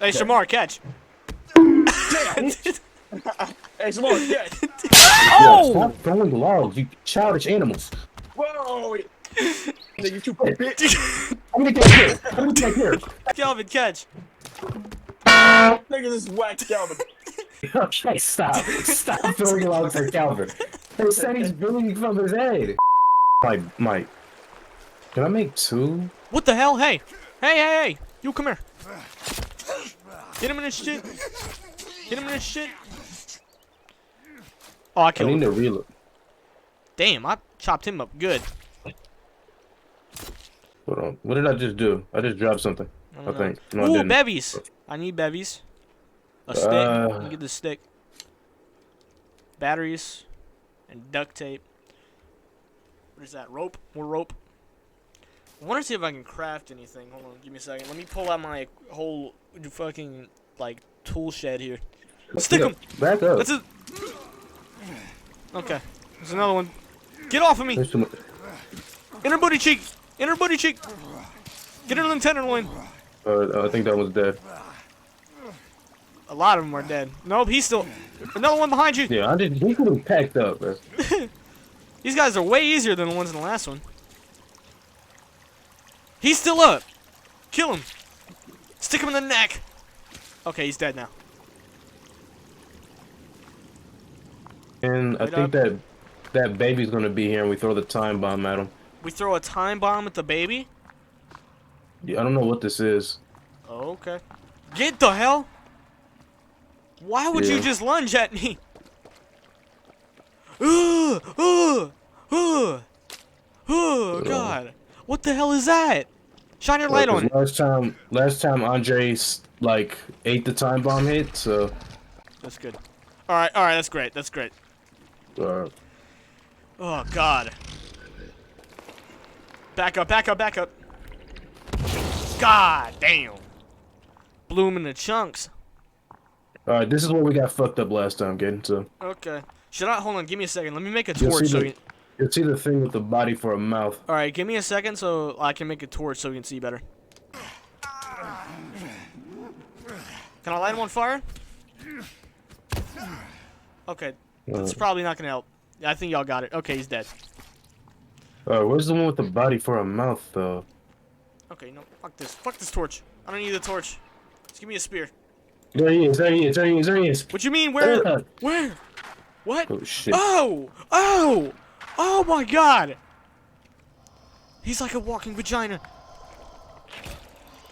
Hey, Shamar, catch. Damn. Hey, Shamar, catch. Oh! Stop throwing logs, you childish animals. Whoa. Nigga, you too bitch. I'm gonna get here. I'm gonna get here. Calvin, catch. Nigga, this whack Calvin. Okay, stop. Stop throwing logs at Calvin. They said he's bleeding from his head. Mike. Can I make 2? What the hell? Hey. Hey. You come here. Get him in his shit. Get him in his shit. Oh, I killed him. I need to reload. Damn, I chopped him up good. Hold on. What did I just do? I just dropped something. I think. No, I Ooh, didn't. bevies. I need bevies. A stick. Let me get the stick. Batteries. And duct tape. What is that? Rope? More rope. I want to see if I can craft anything. Hold on, give me a second. Let me pull out my whole fucking, like, tool shed here. Stick him! Back up. That's it. Okay. There's another one. Get off of me! There's too much. Inner booty cheek! Inner booty cheek! Get in the tenderloin! I think that was dead. A lot of them are dead. Nope, he's still... Another one behind you! Yeah, he could have packed up, bro. These guys are way easier than the ones in the last one. He's still up! Kill him! Stick him in the neck! Okay, he's dead now. And I think that baby's gonna be here and we throw the time bomb at him. We throw a time bomb at the baby? Yeah, I don't know what this is. Oh, okay. Get the hell? Why would you just lunge at me? Oh, God. What the hell is that? Shine your light on it. Last time Andre's like ate the time bomb hit, so. That's good. Alright, that's great. That's great. Oh, God. Back up. God damn. Blew him into chunks. Alright, this is where we got fucked up last time, Gaten, so. Okay. Hold on, give me a second. Let me make a torch so you... You'll see the thing with the body for a mouth. Alright, give me a second so I can make a torch so you can see better. Can I light him on fire? Okay, that's probably not gonna help. I think y'all got it. Okay, he's dead. Where's the one with the body for a mouth, though? Okay, no, fuck this. Fuck this torch. I don't need the torch. Just give me a spear. There he is. What you mean? Where? Where? What? Oh, shit. Oh my God! He's like a walking vagina.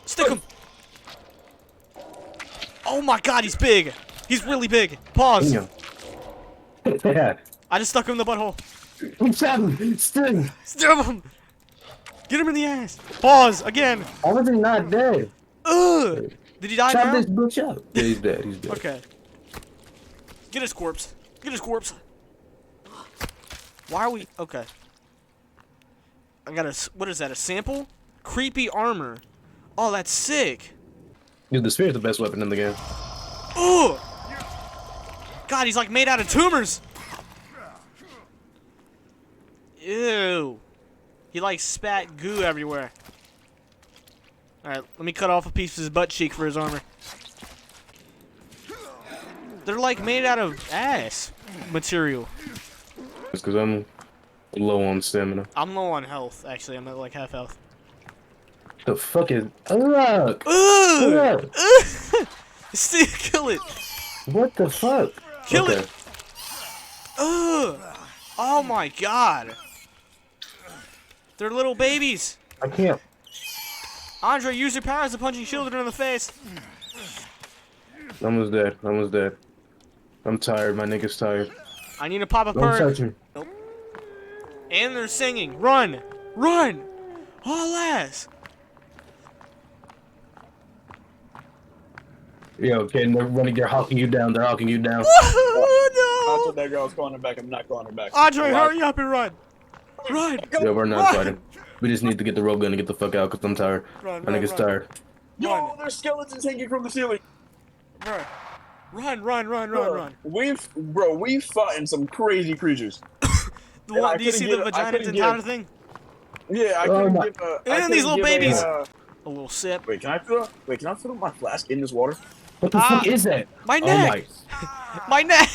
Stick him! Oh my God, he's big! He's really big. Pause. Yeah. I just stuck him in the butthole. Sting! Stab him! Get him in the ass. Pause again. How is he not dead? Ugh! Did he die now? Chop this bitch up. Yeah, he's dead. He's dead. Okay. Get his corpse. Get his corpse. Why are we... Okay. I got a... What is that? A sample? Creepy armor. Oh, that's sick. Dude, the spear's the best weapon in the game. Ugh! God, he's like made out of tumors. Ew. He like spat goo everywhere. Alright, let me cut off a piece of his butt cheek for his armor. They're like made out of ass material. It's because I'm low on stamina. I'm low on health, actually. I'm at like half health. The fuck is... Look! Ugh! Still kill it! What the fuck? Kill it! Ugh! Oh my God! They're little babies! I can't... Andre, use your powers of punching children in the face! Almost dead. I'm tired. My nigga's tired. I need to pop a Don't perk. touch me. Nope. And they're singing. Run! Run! Haul ass! Yo, kid, they're running. They're hawking you down. They're hawking you down. Oh, I no! told that girl I was calling her back. I'm not calling her back. Andre, hurry up and run! Run! Yo, we're not Run! fighting. We just need to get the rope gun and get the fuck out because I'm tired. Run, My nigga's tired. Yo, there's skeletons hanging from the ceiling. Run! We've fought in some crazy creatures. The one, do you see the vagina encounter thing? Yeah, I couldn't give And these little babies. A little sip. Wait, can I fill up? Wait, can I fill up my flask in this water? What the fuck is that? My Oh neck! my. My neck!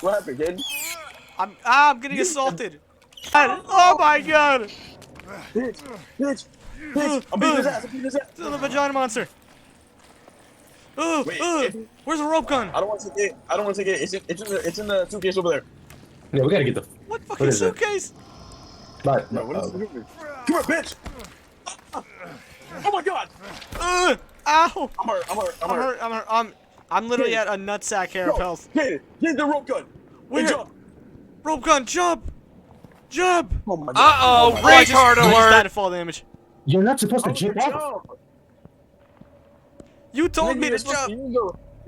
What happened, kid? I'm getting assaulted. Oh my god! Bitch! I'm beating his ass. I'm beating his ass. It's the vagina monster. Ooh, Wait, where's the rope gun? I don't want to take it. I don't want to take it. It's in the suitcase over there. Yeah, we gotta get the. What fucking is it? suitcase? But, No, what is it? Come here, bitch! Oh my god! Ow! I'm hurt. I'm hurt. I'm literally at a nutsack hair of health. Get the rope gun. Where? Hey, jump. Rope gun, jump! Jump! Oh my god. Uh-oh, I just retard died alert! to fall damage. you're not supposed to jump out. You told me to jump.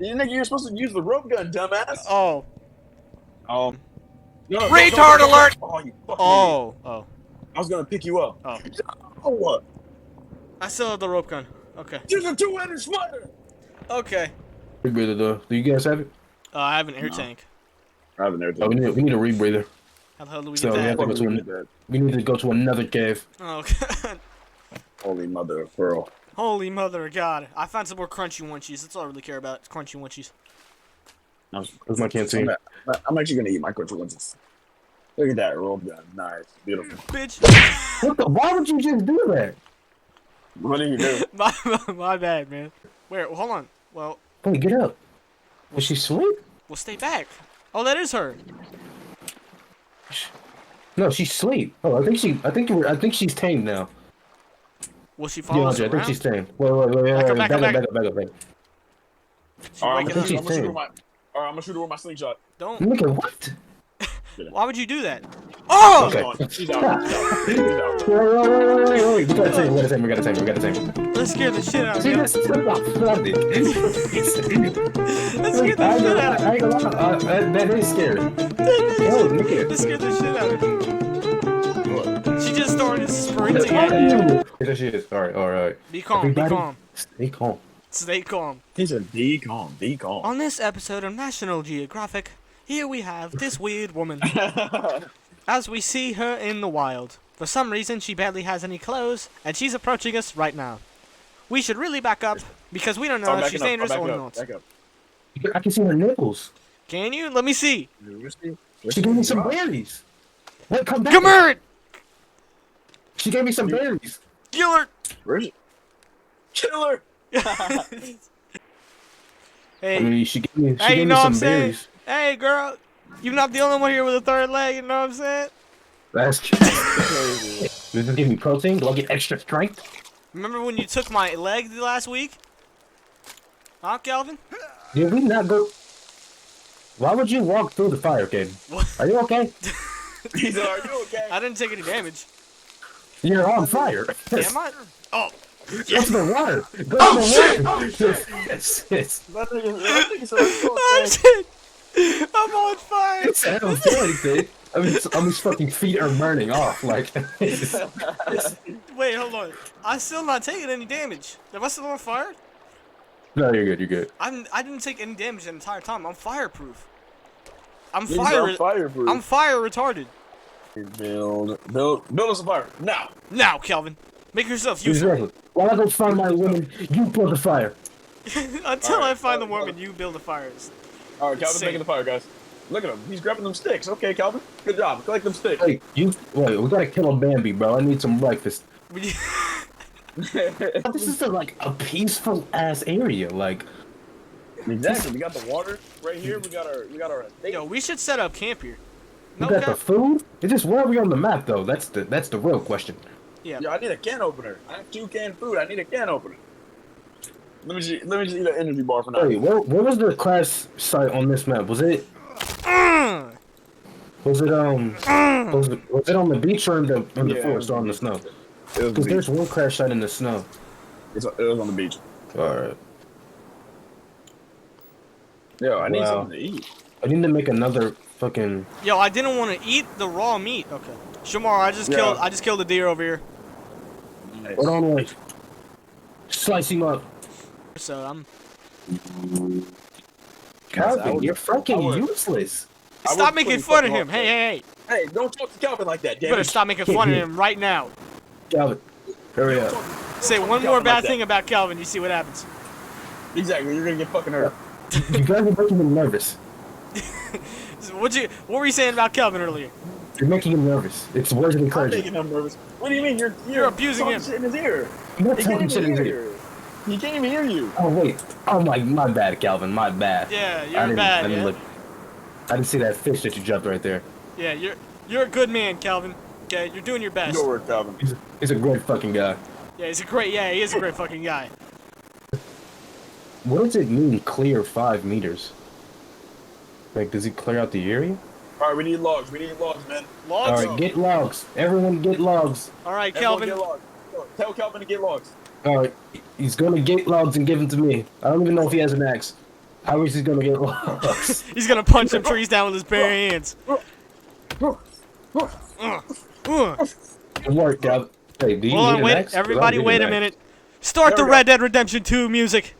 Nigga, you're supposed to use the rope gun, dumbass. Oh. No, Retard alert! Oh, you fucking idiot. Oh. I was gonna pick you up. Oh. Oh, what? I still have the rope gun. Okay. There's a two-handed spider! Okay. Rebreather, do you guys have it? I have an air tank. I have an air Oh, we need a rebreather. How the hell do we So get we that? have to go to we need to go to another cave. Oh god. Holy mother of pearl. Holy mother of God. I found some more crunchy munchies. That's all I really care about. It's crunchy munchies. Where's my canteen? I'm actually gonna eat my crunchy ones. Look at that rope gun. Nice. Beautiful. Bitch. What the? Why would you just do that? What do you do? my bad, man. Where? Hold on. Well, Wait, get up. Is she asleep? we'll stay back. Oh, that is her. No, she's asleep. Oh, I think she's tamed now. Will she Yeah, follow us I think around? she's tamed. Wait. Back up, Back back up. She's Alright, waking I'm up. she's gonna shoot her with my slingshot. Don't. Nigga, what? Why would you do that? Oh! Okay. She's out. She's out. Wait. We gotta tame. Let's scare the shit out of See, me. this is not funny. Let's scare the shit out of me. I ain't gonna lie, that is scary. Yo, look at Let's scare the shit out of me. She just started sprinting How at are me. you? There she is. Alright. Be calm, Everybody, be calm. Stay calm. Stay calm. He said, be calm. On this episode of National Geographic, here we have this weird woman. As we see her in the wild. For some reason, she barely has any clothes, and she's approaching us right now. We should really back up, because we don't know if she's dangerous or not. Back up. I can see her nipples. Can you? Let me see. She gave me some berries. Wait, come back. Come here! She gave me some berries. Kill her! Where is it? Killer! I Hey, mean, she gave me hey, you know what I'm some saying? berries. Hey, girl, you're not the only one here with a third leg, you know what I'm saying? That's crazy. Does this give me protein? Do I get extra strength? Remember when you took my leg the last week? Huh, Calvin? Did we not go? Why would you walk through the fire, kid? What? Are you okay? He's like, are you okay? I didn't take any damage. You're on fire. Am I? Oh. Go to the water. Go to the water. Yes. That nigga said, Oh, shit! I'm on fire! I don't feel anything. I mean, his fucking feet are burning off. Like, Wait, hold on. I'm still not taking any damage. Am I still on fire? no, you're good. You're good. I didn't take any damage the entire time. I'm fireproof. I'm He's fire. fireproof. I'm fire retarded. Build us a fire. Now. Now, Calvin, make yourself useful. Exactly. While I go find my woman, you build the fire. Until I Alright, find the alright, woman, you build the fires. Alright, Calvin's Insane. making the fire, guys. Look at him. He's grabbing them sticks. Okay, Calvin. Good job. Collect them sticks. Hey, wait. We gotta kill a Bambi, bro. I need some breakfast. This is like a peaceful ass area. Like, Exactly. We got the water right here. We got our steak. Yo, we should set up camp here. we No got the cap. food. It's just where are we on the map, though? That's the real question. Yeah. Yo, I need a can opener. I have 2 canned food. I need a can opener. Let me just eat an energy bar for now. Wait, where was the crash site on this map? Was it was it on the beach or in the Yeah, forest or on the snow? It was, Because there's one crash site in the snow. it was on the beach. Alright. Yo, I need Wow. something to eat. I need to make another fucking. Yo, I didn't want to eat the raw meat. Okay. Shamar, I just killed a deer over here. Nice. Hold on, wait. Slice him up. So I'm. Calvin, you're I fucking would- useless. I Stop was making pretty fun of fucking him. Hey, hey, hey. Hey, don't talk to Calvin like that, You damn better it. stop making fun of him right now. Calvin, hurry up. Say one Calvin more like bad that. thing about Calvin, you see what happens. Exactly. You're gonna get fucking hurt. You guys are making him nervous. So what were you saying about Calvin earlier? You're making him nervous. It's words of I'm encouragement. making him nervous. What do you mean? You're abusing talking him. shit in his ear. I'm not He talking can't shit even in his hear ear. you. He can't even hear you. Oh wait. Oh my bad, Calvin. My bad. Yeah, I you're didn't- bad. I didn't Yeah, look. I didn't see that fish that you jumped right there. yeah, you're a good man, Calvin. Okay, you're doing your best. Go work, Calvin. He's a great fucking guy. Yeah, he is a great fucking guy. What does it mean, clear 5 meters? Like, does he clear out the area? All right, we need logs. We need logs, man. Logs. Alright, get logs. Everyone get logs. All right, Everyone Calvin. get logs. Tell Calvin to get logs. Alright, he's gonna get logs and give them to me. I don't even know if he has an axe. How is he gonna get logs? He's gonna punch some trees down with his bare hands. Good work, Calvin. Hey, do you Hold need on, an wait. axe? 'Cause I'll Everybody, give you wait an a axe. minute. Start the There we go. Red Dead Redemption 2 music.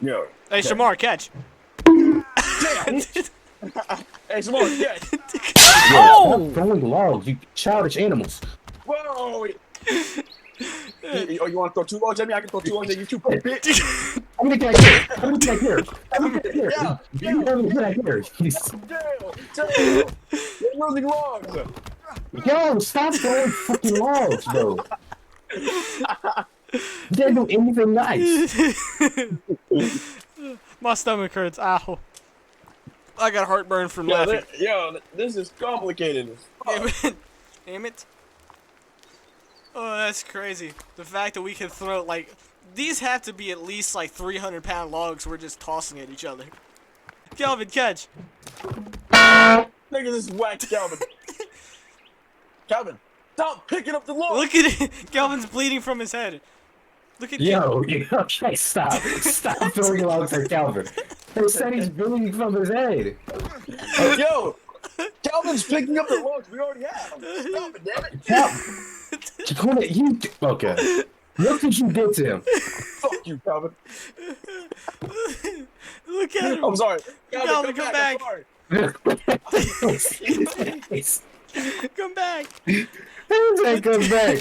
Yo. Hey, Shamar, catch. Hey, Simone, yeah. Oh! Stop throwing logs, you childish animals. Whoa. Wait. You want to throw 2 logs at me? I can throw 2 logs at you too, bitch. I'm gonna get here. I'm gonna get here. I'm gonna get here. Yeah, I'm gonna get here. Jail. We're losing logs. Yo, stop throwing fucking logs, bro. You didn't do anything nice. My stomach hurts. Ow. I got heartburn from laughing. This is complicated. Damn it. Damn it. Oh, that's crazy. The fact that we can throw, like, these have to be at least, like, 300-pound logs we're just tossing at each other. Calvin, catch. Nigga, this is whack, Calvin. Calvin, stop picking up the log. Look at it. Calvin's bleeding from his head. Look at Calvin. Yo, okay, stop. Stop throwing logs at Calvin. They said he's bleeding from his head. Yo, Calvin's picking up the logs we already have. Stop it, damn it. Calvin, okay. What did you get to him? Fuck you, Calvin. Look at him. I'm sorry. Calvin, come back. I'm sorry. Come back. How does that come back?